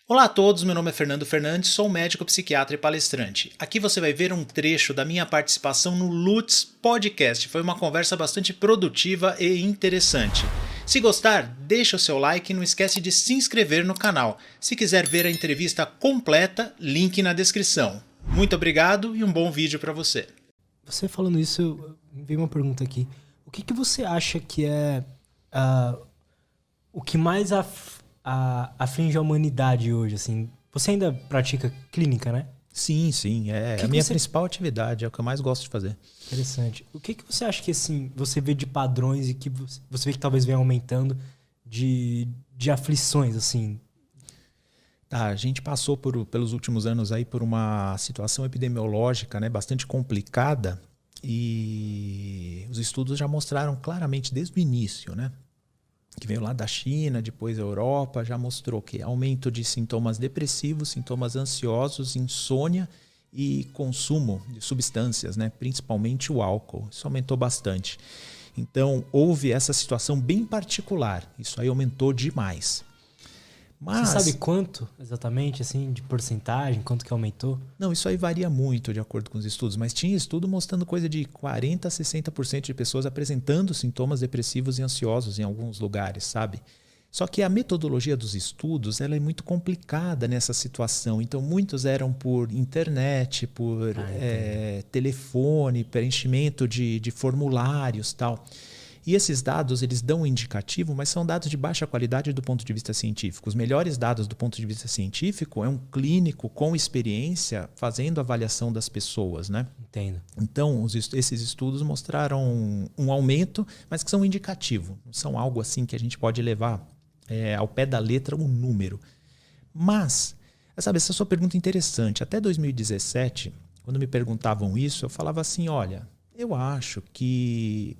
Olá a todos, meu nome é Fernando Fernandes, sou médico psiquiatra e palestrante. Aqui você vai ver um trecho da minha participação no Lutz Podcast. Foi uma conversa bastante produtiva e interessante. Se gostar, deixa o seu like e não esquece de se inscrever no canal. Se quiser ver a entrevista completa, link na descrição. Muito obrigado e um bom vídeo para você. Você falando isso, me veio uma pergunta aqui. O que você acha que é o que mais aflige a humanidade hoje, assim? Você ainda pratica clínica, né? Sim, é a minha principal atividade, é o que eu mais gosto de fazer. Interessante. O que você acha que assim, você vê de padrões e que você vê que talvez venha aumentando de aflições, assim? A gente passou pelos últimos anos aí por uma situação epidemiológica, né, bastante complicada, e os estudos já mostraram claramente desde o início, né, que veio lá da China, depois a Europa, já mostrou que aumento de sintomas depressivos, sintomas ansiosos, insônia e consumo de substâncias, né, principalmente o álcool. Isso aumentou bastante. Então, houve essa situação bem particular. Isso aí aumentou demais. Mas, você sabe quanto exatamente, assim, de porcentagem, quanto que aumentou? Não, isso aí varia muito de acordo com os estudos, mas tinha estudo mostrando coisa de 40% a 60% de pessoas apresentando sintomas depressivos e ansiosos em alguns lugares, sabe? Só que a metodologia dos estudos ela é muito complicada nessa situação. Então, muitos eram por internet, por telefone, preenchimento de formulários e tal. E esses dados, eles dão um indicativo, mas são dados de baixa qualidade do ponto de vista científico. Os melhores dados do ponto de vista científico é um clínico com experiência fazendo avaliação das pessoas, né? Entendo. Então, esses estudos mostraram um aumento, mas que são indicativo. Não são algo assim que a gente pode levar ao pé da letra um número. Mas, sabe, essa sua pergunta é interessante. Até 2017, quando me perguntavam isso, eu falava assim, olha, eu acho que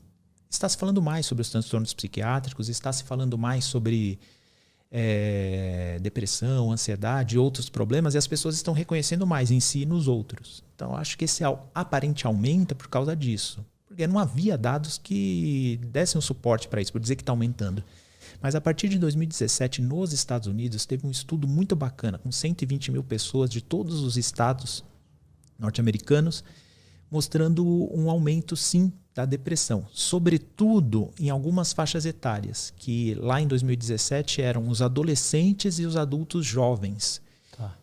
está se falando mais sobre os transtornos psiquiátricos, está se falando mais sobre depressão, ansiedade e outros problemas, e as pessoas estão reconhecendo mais em si e nos outros. Então, acho que esse aparente aumento é por causa disso. Porque não havia dados que dessem um suporte para isso, por dizer que está aumentando. Mas a partir de 2017, nos Estados Unidos, teve um estudo muito bacana, com 120 mil pessoas de todos os estados norte-americanos, mostrando um aumento, sim, da depressão, sobretudo em algumas faixas etárias, que lá em 2017 eram os adolescentes e os adultos jovens. Tá.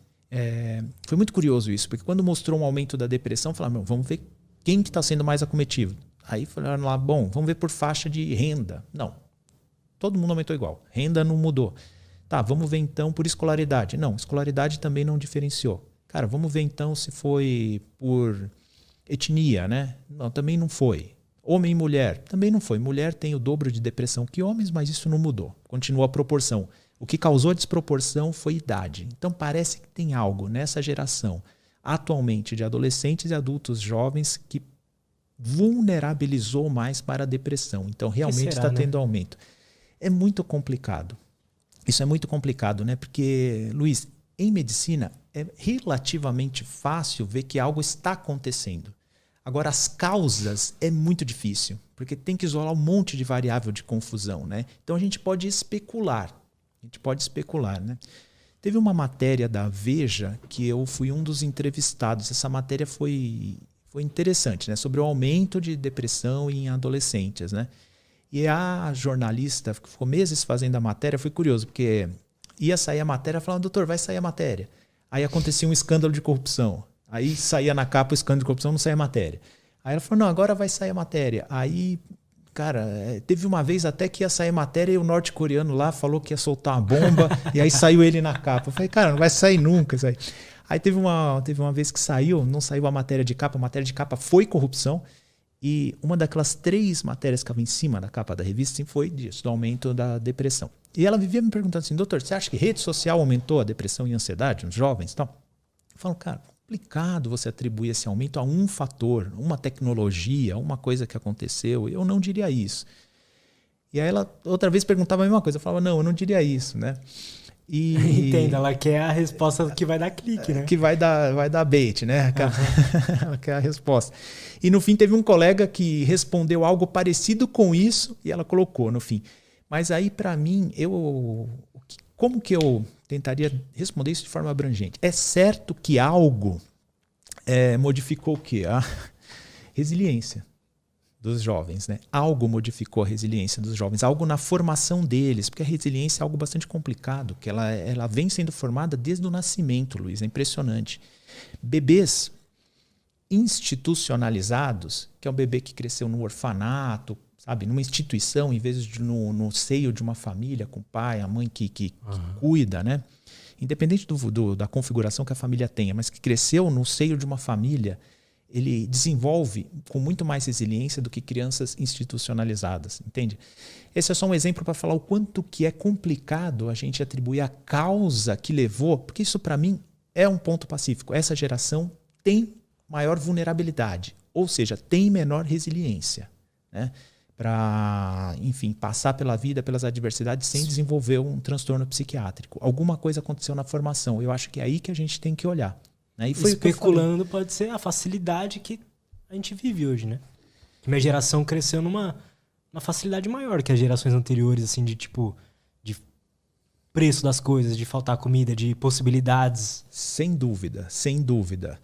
Foi muito curioso isso, porque quando mostrou um aumento da depressão, falaram, vamos ver quem que está sendo mais acometido. Aí falaram lá, bom, vamos ver por faixa de renda. Não, todo mundo aumentou igual, renda não mudou. Tá, vamos ver então por escolaridade. Não, escolaridade também não diferenciou. Cara, vamos ver então se foi por etnia, né? Não, também não foi. Homem e mulher, também não foi. Mulher tem o dobro de depressão que homens, mas isso não mudou. Continua a proporção. O que causou a desproporção foi idade. Então parece que tem algo nessa geração, atualmente, de adolescentes e adultos jovens que vulnerabilizou mais para a depressão. Então realmente está tendo aumento. É muito complicado. Isso é muito complicado, né? Porque, Luiz, em medicina é relativamente fácil ver que algo está acontecendo. Agora, as causas é muito difícil, porque tem que isolar um monte de variável de confusão, né? Então, a gente pode especular. Né? Teve uma matéria da Veja que eu fui um dos entrevistados. Essa matéria foi interessante, né? Sobre o aumento de depressão em adolescentes, né? E a jornalista que ficou meses fazendo a matéria, foi curioso, porque ia sair a matéria, falando, doutor, vai sair a matéria. Aí acontecia um escândalo de corrupção. Aí saía na capa o escândalo de corrupção, não saía a matéria. Aí ela falou, não, agora vai sair a matéria. Aí, cara, teve uma vez até que ia sair a matéria e o norte-coreano lá falou que ia soltar uma bomba e aí saiu ele na capa. Eu falei, cara, não vai sair nunca isso aí. Aí teve uma vez que saiu, não saiu a matéria de capa foi corrupção. E uma daquelas 3 matérias que estava em cima da capa da revista foi disso, do aumento da depressão. E ela vivia me perguntando assim, doutor, você acha que rede social aumentou a depressão e a ansiedade nos jovens e tal? Eu falo, cara, complicado você atribuir esse aumento a um fator, uma tecnologia, uma coisa que aconteceu. Eu não diria isso. E aí ela outra vez perguntava a mesma coisa. Eu falava, não, eu não diria isso, né? Entenda, ela quer a resposta que vai dar clique, né? Que vai dar bait, né? Ela quer a resposta. E no fim teve um colega que respondeu algo parecido com isso e ela colocou no fim. Mas aí para mim, o como que eu tentaria responder isso de forma abrangente? É certo que algo modificou o quê? A resiliência dos jovens, né? Algo modificou a resiliência dos jovens, algo na formação deles, porque a resiliência é algo bastante complicado, que ela vem sendo formada desde o nascimento, Luiz, é impressionante. Bebês institucionalizados, que é um bebê que cresceu no orfanato, sabe, numa instituição, em vez de no seio de uma família, com o pai, a mãe que cuida, né? Independente da configuração que a família tenha, mas que cresceu no seio de uma família, ele desenvolve com muito mais resiliência do que crianças institucionalizadas, entende? Esse é só um exemplo para falar o quanto que é complicado a gente atribuir a causa que levou, porque isso para mim é um ponto pacífico. Essa geração tem maior vulnerabilidade, ou seja, tem menor resiliência, né? Para, enfim, passar pela vida, pelas adversidades sem desenvolver um transtorno psiquiátrico. Alguma coisa aconteceu na formação. Eu acho que é aí que a gente tem que olhar. Né? E foi especulando pode ser a facilidade que a gente vive hoje, né? Que minha geração cresceu numa facilidade maior que as gerações anteriores, assim, de tipo, de preço das coisas, de faltar comida, de possibilidades. Sem dúvida, sem dúvida.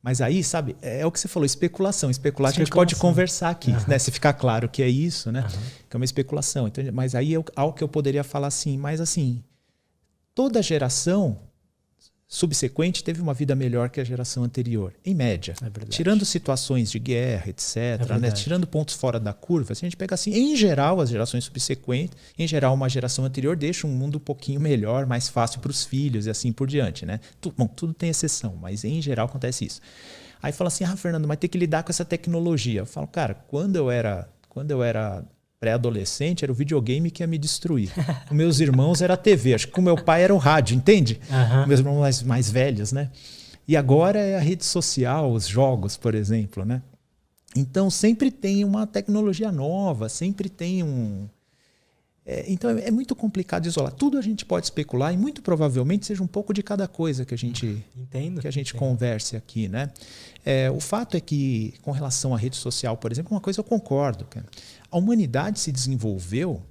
Mas aí, sabe, é o que você falou, especulação. Especular a gente pode conversar aqui, né? Se ficar claro que é isso, né? Que é uma especulação. Então, mas aí é algo que eu poderia falar assim, mas assim, toda geração subsequente teve uma vida melhor que a geração anterior, em média. Tirando situações de guerra, etc., né? Tirando pontos fora da curva, se a gente pega assim, em geral, as gerações subsequentes, em geral, uma geração anterior deixa um mundo um pouquinho melhor, mais fácil para os filhos e assim por diante, né? Bom, tudo tem exceção, mas em geral acontece isso. Aí fala assim, Fernando, mas tem que lidar com essa tecnologia. Eu falo, cara, quando eu era pré-adolescente, era o videogame que ia me destruir. Os meus irmãos era a TV. Acho que o meu pai era o rádio, entende? Meus irmãos mais velhos, né? E agora é a rede social, os jogos, por exemplo, né? Então, sempre tem uma tecnologia nova, sempre tem um... então, é muito complicado isolar. Tudo a gente pode especular e muito provavelmente seja um pouco de cada coisa que a gente, converse aqui, né? O fato é que, com relação à rede social, por exemplo, uma coisa eu concordo, cara. A humanidade se desenvolveu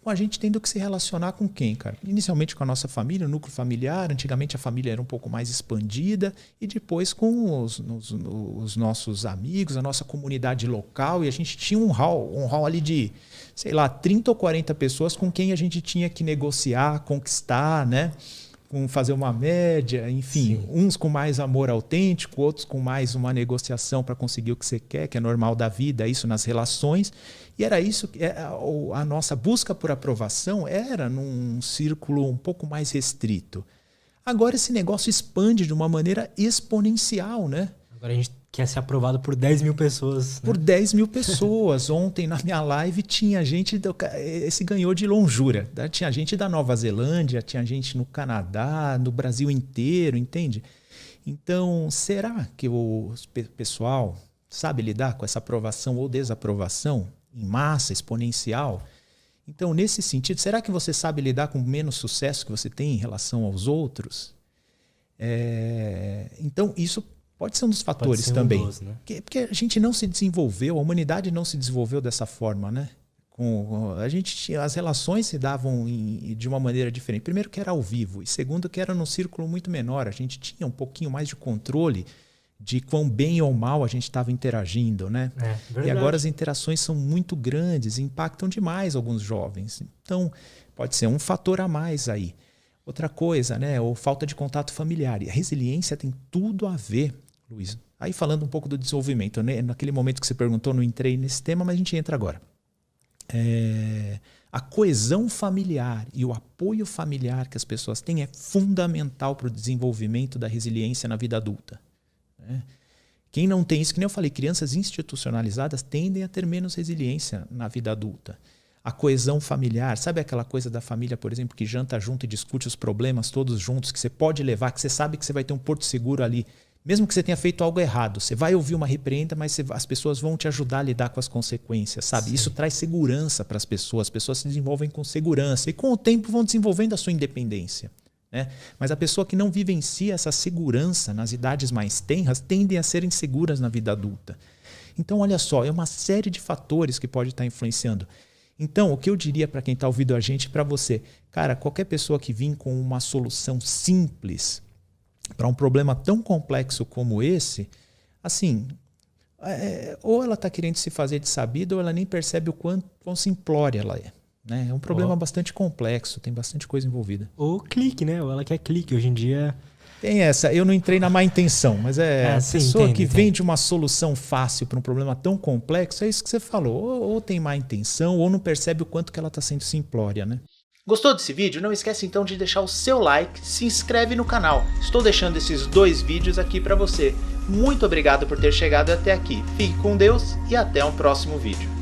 com a gente tendo que se relacionar com quem, cara? Inicialmente com a nossa família, o núcleo familiar. Antigamente a família era um pouco mais expandida. E depois com os nossos amigos, a nossa comunidade local. E a gente tinha um hall ali de, sei lá, 30 ou 40 pessoas com quem a gente tinha que negociar, conquistar, né? Com fazer uma média, enfim, uns com mais amor autêntico, outros com mais uma negociação para conseguir o que você quer, que é normal da vida, isso nas relações. E era isso, a nossa busca por aprovação era num círculo um pouco mais restrito. Agora esse negócio expande de uma maneira exponencial, né? Agora a gente quer ser aprovado por 10 mil pessoas. Né? Por 10 mil pessoas. Ontem na minha live tinha gente, esse ganhou de lonjura. Tinha gente da Nova Zelândia, tinha gente no Canadá, no Brasil inteiro, entende? Então, será que o pessoal sabe lidar com essa aprovação ou desaprovação em massa, exponencial? Então, nesse sentido, será que você sabe lidar com o menos sucesso que você tem em relação aos outros? Então, isso pode ser um dos fatores também. Né? Porque a gente não se desenvolveu, a humanidade não se desenvolveu dessa forma, né? As relações se davam de uma maneira diferente. Primeiro que era ao vivo, e segundo que era num círculo muito menor. A gente tinha um pouquinho mais de controle de quão bem ou mal a gente estava interagindo, né? E agora as interações são muito grandes, impactam demais alguns jovens. Então, pode ser um fator a mais aí. Outra coisa, né? Ou falta de contato familiar. E a resiliência tem tudo a ver, Luiz. Aí falando um pouco do desenvolvimento, né? Naquele momento que você perguntou, não entrei nesse tema, mas a gente entra agora. A coesão familiar e o apoio familiar que as pessoas têm é fundamental para o desenvolvimento da resiliência na vida adulta. Né? Quem não tem isso, que nem eu falei, crianças institucionalizadas tendem a ter menos resiliência na vida adulta. A coesão familiar, sabe aquela coisa da família, por exemplo, que janta junto e discute os problemas todos juntos, que você pode levar, que você sabe que você vai ter um porto seguro ali. Mesmo que você tenha feito algo errado, você vai ouvir uma repreenda, mas as pessoas vão te ajudar a lidar com as consequências, sabe? Sim. Isso traz segurança para as pessoas se desenvolvem com segurança e com o tempo vão desenvolvendo a sua independência. Né? Mas a pessoa que não vivencia essa segurança nas idades mais tenras tendem a ser inseguras na vida adulta. Então, olha só, é uma série de fatores que pode estar influenciando. Então, o que eu diria para quem está ouvindo a gente, para você, cara, qualquer pessoa que vir com uma solução simples para um problema tão complexo como esse, assim, ou ela está querendo se fazer de sabida ou ela nem percebe o quão simplória ela é. Né? É um problema bastante complexo, tem bastante coisa envolvida. Ou clique, né? Ou ela quer clique. Hoje em dia... Tem essa, eu não entrei na má intenção, mas a pessoa entendo, que vende uma solução fácil para um problema tão complexo, é isso que você falou. Ou tem má intenção, ou não percebe o quanto que ela está sendo simplória, né? Gostou desse vídeo? Não esquece então de deixar o seu like, se inscreve no canal. Estou deixando esses 2 vídeos aqui para você. Muito obrigado por ter chegado até aqui. Fique com Deus e até um próximo vídeo.